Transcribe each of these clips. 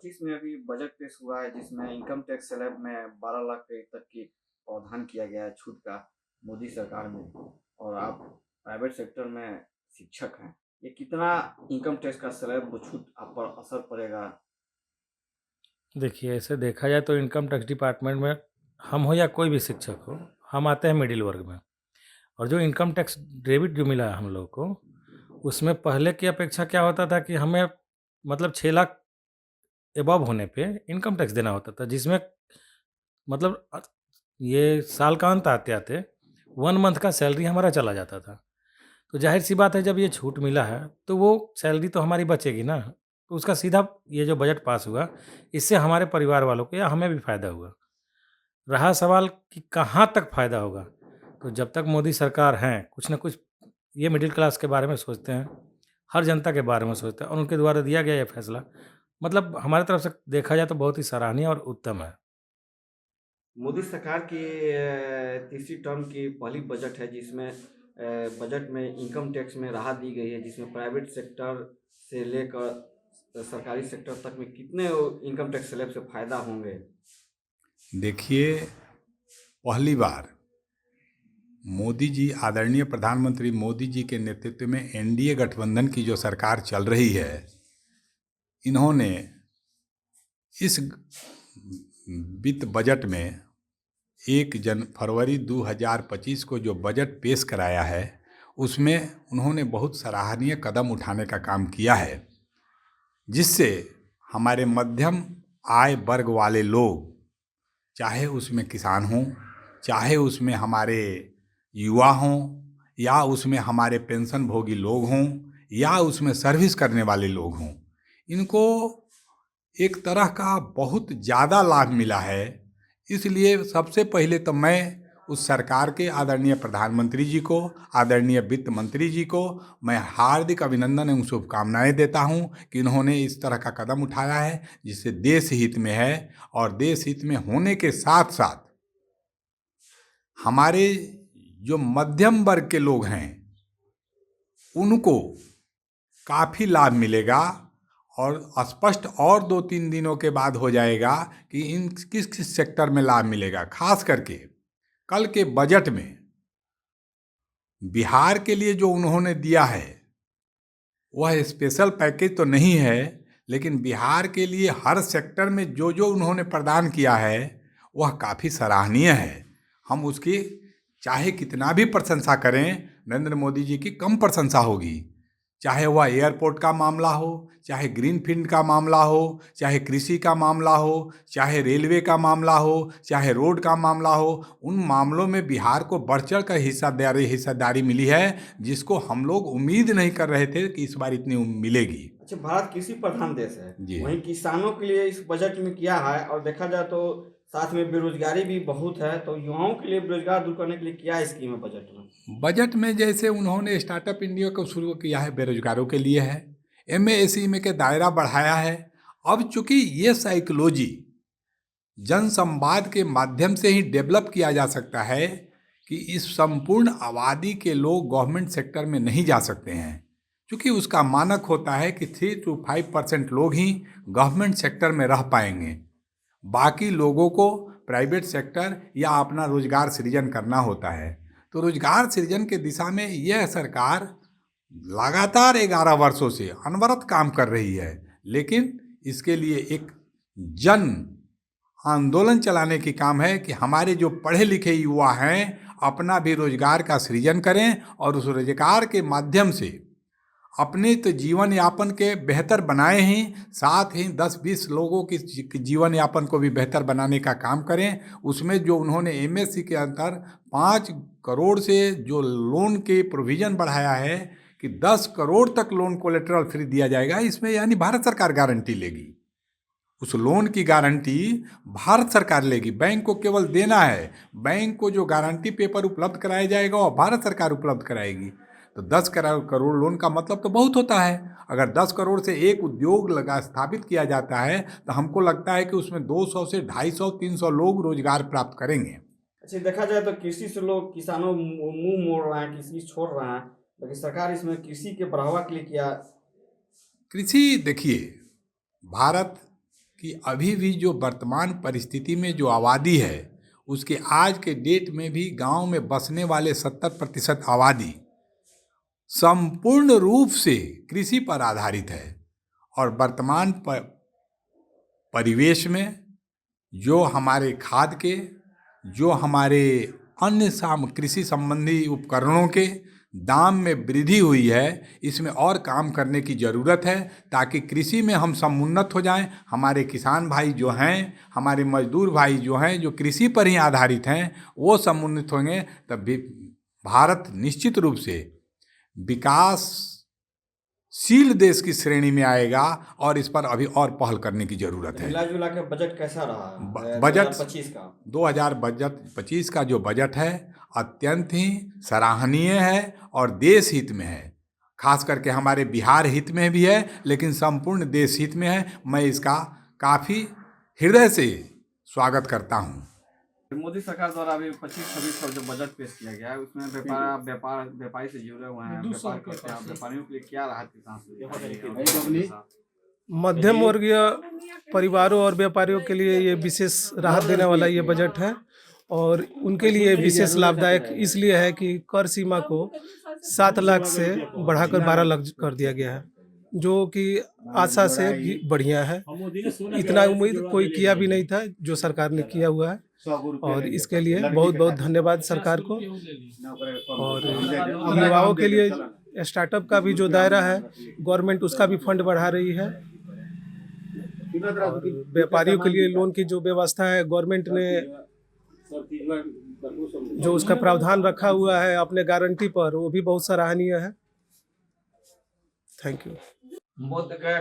2025 में अभी बजट पेश हुआ है जिसमें इनकम टैक्स स्लैब में 12 लाख तक की प्रावधान किया गया है छूट का मोदी सरकार में। और आप प्राइवेट सेक्टर में शिक्षक हैं, ये कितना इनकम टैक्स का स्लैब वो छूट आप पर असर पड़ेगा? देखिए, ऐसे देखा जाए तो इनकम टैक्स डिपार्टमेंट में हम हो या कोई भी शिक्षक हो, हम आते हैं मिडिल वर्ग में। और जो इनकम टैक्स डेबिट जो मिला है हम लोग को, उसमें पहले की अपेक्षा क्या होता था कि हमें मतलब 6 लाख एबव होने पे इनकम टैक्स देना होता था, जिसमें मतलब ये साल का अंत आते-आते 1 मंथ का सैलरी हमारा चला जाता था। तो ज़ाहिर-सी बात है, जब ये छूट मिला है, तो वो सैलरी तो हमारी बचेगी ना। तो उसका सीधा ये जो बजट पास हुआ, इससे हमारे परिवार वालों को या हमें भी फ़ायदा हुआ। रहा सवाल कि कहाँ तक फ़ायदा होगा, तो जब तक मोदी सरकार हैं, कुछ न कुछ ये मिडिल क्लास के बारे में सोचते हैं, हर जनता के बारे में सोचते हैं, और उनके द्वारा दिया गया ये फैसला मतलब हमारी तरफ से देखा जाए तो बहुत ही सराहनीय और उत्तम है। मोदी सरकार की तीसरी टर्म की पहली बजट है जिसमें बजट में इनकम टैक्स में राहत दी गई है, जिसमें प्राइवेट सेक्टर से लेकर सरकारी सेक्टर तक में कितने इनकम टैक्स स्लैब से फ़ायदा होंगे? देखिए, पहली बार मोदी जी, आदरणीय प्रधानमंत्री मोदी जी के नेतृत्व में एनडीए गठबंधन की जो सरकार चल रही है, इन्होंने इस वित्त बजट में 1 फरवरी 2025 को जो बजट पेश कराया है, उसमें उन्होंने बहुत सराहनीय कदम उठाने का काम किया है, जिससे हमारे मध्यम आय वर्ग वाले लोग, चाहे उसमें किसान हों, चाहे उसमें हमारे युवा हों, या उसमें हमारे पेंशन भोगी लोग हों, या उसमें सर्विस करने वाले लोग हों, इनको एक तरह का बहुत ज़्यादा लाभ मिला है। इसलिए सबसे पहले तो मैं उस सरकार के आदरणीय प्रधानमंत्री जी को, आदरणीय वित्त मंत्री जी को मैं हार्दिक अभिनंदन एवं शुभकामनाएं देता हूं कि इन्होंने इस तरह का कदम उठाया है, जिससे देश हित में है। और देश हित में होने के साथ साथ हमारे जो मध्यम वर्ग के लोग हैं, उनको काफ़ी लाभ मिलेगा। और स्पष्ट और 2-3 दिनों के बाद हो जाएगा कि इन किस किस सेक्टर में लाभ मिलेगा। खास करके कल के बजट में बिहार के लिए जो उन्होंने दिया है, वह स्पेशल पैकेज तो नहीं है, लेकिन बिहार के लिए हर सेक्टर में जो जो उन्होंने प्रदान किया है, वह काफ़ी सराहनीय है। हम उसकी चाहे कितना भी प्रशंसा करें, नरेंद्र मोदी जी की कम प्रशंसा होगी। चाहे वह एयरपोर्ट का मामला हो, चाहे ग्रीनफील्ड का मामला हो, चाहे कृषि का मामला हो, चाहे रेलवे का मामला हो, चाहे रोड का मामला हो, उन मामलों में बिहार को बढ़ चढ़ कर हिस्सेदारी मिली है, जिसको हम लोग उम्मीद नहीं कर रहे थे कि इस बार इतनी मिलेगी। अच्छा, भारत कृषि प्रधान देश है, जी। वहीं किसानों के लिए इस बजट में क्या है? और देखा जाए तो साथ में बेरोजगारी भी बहुत है, तो युवाओं के लिए बेरोजगार दूर करने के लिए क्या स्कीम है बजट में? बजट में जैसे उन्होंने स्टार्टअप इंडिया को शुरू किया है, बेरोजगारों के लिए है। एमएसएमई के दायरा बढ़ाया है। अब चूंकि ये साइकोलॉजी जन संवाद के माध्यम से ही डेवलप किया जा सकता है कि इस संपूर्ण आबादी के लोग गवर्नमेंट सेक्टर में नहीं जा सकते हैं, क्योंकि उसका मानक होता है कि 3 to 5% लोग ही गवर्नमेंट सेक्टर में रह पाएंगे। बाकी लोगों को प्राइवेट सेक्टर या अपना रोजगार सृजन करना होता है। तो रोजगार सृजन के दिशा में यह सरकार लगातार 11 वर्षों से अनवरत काम कर रही है, लेकिन इसके लिए एक जन आंदोलन चलाने की काम है कि हमारे जो पढ़े लिखे युवा हैं, अपना भी रोजगार का सृजन करें और उस रोजगार के माध्यम से अपने तो जीवन यापन के बेहतर बनाए ही, साथ ही 10-20 लोगों की जीवन यापन को भी बेहतर बनाने का काम करें। उसमें जो उन्होंने एमएससी के अंतर 5 करोड़ से जो लोन के प्रोविज़न बढ़ाया है कि 10 करोड़ तक लोन कोलेटरल फ्री दिया जाएगा, इसमें यानी भारत सरकार गारंटी लेगी। उस लोन की गारंटी भारत सरकार लेगी, बैंक को केवल देना है। बैंक को जो गारंटी पेपर उपलब्ध कराया जाएगा वो भारत सरकार उपलब्ध कराएगी। तो 10 करोड़ लोन का मतलब तो बहुत होता है। अगर 10 करोड़ से एक उद्योग लगा स्थापित किया जाता है, तो हमको लगता है कि उसमें 200 से 250-300 लोग रोजगार प्राप्त करेंगे। अच्छा, देखा जाए तो कृषि से लोग किसानों मुंह मोड़ रहे हैं, कृषि छोड़ रहे हैं, लेकिन सरकार इसमें कृषि के बढ़ावा के लिए क्या? कृषि देखिए, भारत कि अभी भी जो वर्तमान परिस्थिति में जो आबादी है उसके आज के डेट में भी गांव में बसने वाले 70% आबादी संपूर्ण रूप से कृषि पर आधारित है। और वर्तमान परिवेश में जो हमारे खाद के, जो हमारे अन्य कृषि संबंधी उपकरणों के दाम में वृद्धि हुई है, इसमें और काम करने की ज़रूरत है ताकि कृषि में हम समुन्नत हो जाएं। हमारे किसान भाई जो हैं, हमारे मजदूर भाई जो हैं, जो कृषि पर ही आधारित हैं, वो समुन्नत होंगे तब भी भारत निश्चित रूप से विकासशील देश की श्रेणी में आएगा। और इस पर अभी और पहल करने की ज़रूरत है। मिला जुला के बजट कैसा रहा बजट 2025 का? 2025 का जो बजट है अत्यंत ही सराहनीय है और देश हित में है। खास करके हमारे बिहार हित में भी है, लेकिन संपूर्ण देश हित में है। मैं इसका काफ़ी हृदय से स्वागत करता हूँ। मोदी सरकार द्वारा अभी 25-26 का जो बजट पेश किया गया है उसमें व्यापारी से जुड़े हुए हैं, व्यापार करते हैं, व्यापारियों के लिए क्या राहत किसान मध्यम वर्गीय परिवारों और व्यापारियों के लिए ये विशेष राहत देने वाला ये बजट है और उनके लिए विशेष लाभदायक इसलिए है कि कर सीमा को 7 लाख से बढ़ाकर 12 लाख कर दिया गया है, जो कि आशा से भी बढ़िया है। इतना उम्मीद कोई किया भी नहीं था जो सरकार ने किया हुआ है और इसके लिए बहुत बहुत धन्यवाद सरकार को। और युवाओं के लिए स्टार्टअप का भी जो दायरा है गवर्नमेंट उसका भी फंड बढ़ा रही है। और व्यापारियों के लिए लोन की जो व्यवस्था है गवर्नमेंट ने जो उसका प्रावधान रखा हुआ है अपने गारंटी पर, वो भी बहुत सराहनीय है। Thank you.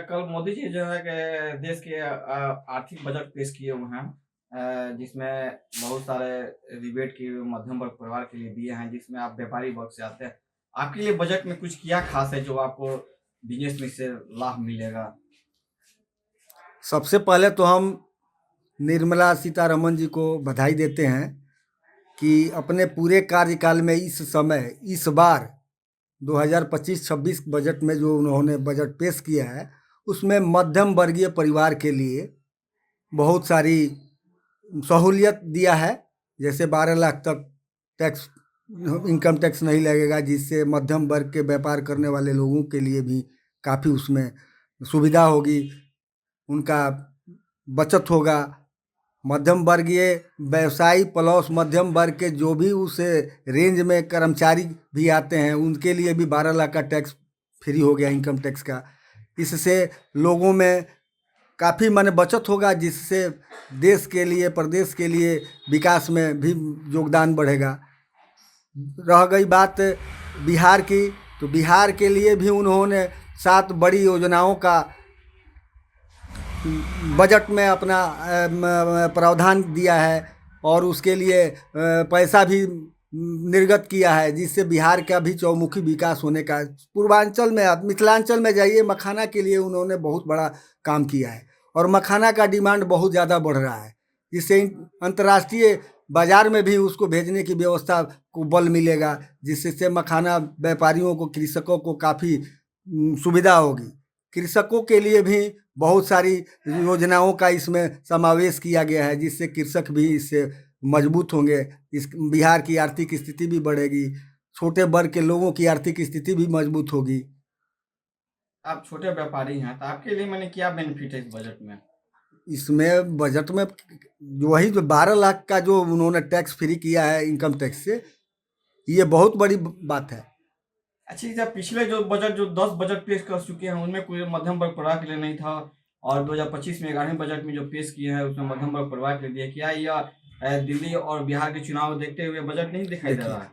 कल मोदी जी जो है कि देश के आर्थिक बजट पेश किए हुए हैं, जिसमें बहुत सारे रिबेट की मध्यम वर्ग परिवार के लिए दिए हैं, जिसमें आप व्यापारी वर्ग से आते हैं। आपके लिए बजट में कुछ क्या खास है जो आपको बिजनेस में से लाभ मिलेगा? सबसे पहले तो हम निर्मला सीतारमण जी को बधाई देते हैं कि अपने पूरे कार्यकाल में इस बार 2025-26 बजट में जो उन्होंने बजट पेश किया है उसमें मध्यम वर्गीय परिवार के लिए बहुत सारी सहूलियत दिया है। जैसे 12 लाख तक इनकम टैक्स नहीं लगेगा, जिससे मध्यम वर्ग के व्यापार करने वाले लोगों के लिए भी काफ़ी उसमें सुविधा होगी, उनका बचत होगा। मध्यम वर्गीय व्यवसायी प्लस मध्यम वर्ग के जो भी उस रेंज में कर्मचारी भी आते हैं उनके लिए भी 12 लाख का टैक्स फ्री हो गया इनकम टैक्स का। इससे लोगों में काफ़ी माने बचत होगा, जिससे देश के लिए, प्रदेश के लिए विकास में भी योगदान बढ़ेगा। रह गई बात बिहार की, तो बिहार के लिए भी उन्होंने 7 बड़ी योजनाओं का बजट में अपना प्रावधान दिया है और उसके लिए पैसा भी निर्गत किया है, जिससे बिहार का भी चौमुखी विकास होने का। पूर्वांचल में, आप मिथिलांचल में जाइए, मखाना के लिए उन्होंने बहुत बड़ा काम किया है और मखाना का डिमांड बहुत ज़्यादा बढ़ रहा है, जिससे अंतर्राष्ट्रीय बाज़ार में भी उसको भेजने की व्यवस्था को बल मिलेगा, जिससे मखाना व्यापारियों को, कृषकों को काफ़ी सुविधा होगी। कृषकों के लिए भी बहुत सारी योजनाओं का इसमें समावेश किया गया है, जिससे कृषक भी इससे मजबूत होंगे। इस बिहार की आर्थिक स्थिति भी बढ़ेगी, छोटे वर्ग के लोगों की आर्थिक स्थिति भी मजबूत होगी। आप छोटे व्यापारी हैं तो आपके लिए मैंने क्या बेनिफिट है इस बजट में? इसमें बजट में वही जो 12 लाख का जो उन्होंने टैक्स फ्री किया है इनकम टैक्स से, ये बहुत बड़ी बात है। अच्छा, जब पिछले जो 10 बजट पेश कर चुके हैं उनमें कोई मध्यम वर्ग परिवार के लिए नहीं था और 2025 में 11वें बजट में जो पेश किए हैं उसमें मध्यम वर्ग परिवार के लिए क्या यह दिल्ली और बिहार के चुनाव देखते हुए बजट नहीं दिखाई दे रहा है?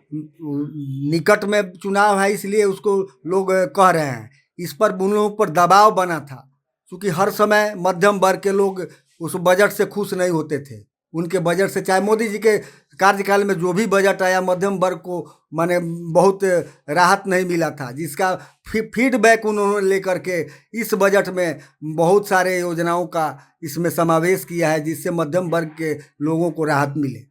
निकट में चुनाव है इसलिए उसको लोग कह रहे हैं। इस पर उन लोगों पर दबाव बना था, क्योंकि हर समय मध्यम वर्ग के लोग उस बजट से खुश नहीं होते थे। उनके बजट से, चाहे मोदी जी के कार्यकाल में जो भी बजट आया, मध्यम वर्ग को माने बहुत राहत नहीं मिला था, जिसका फीडबैक उन्होंने लेकर के इस बजट में बहुत सारे योजनाओं का इसमें समावेश किया है, जिससे मध्यम वर्ग के लोगों को राहत मिले।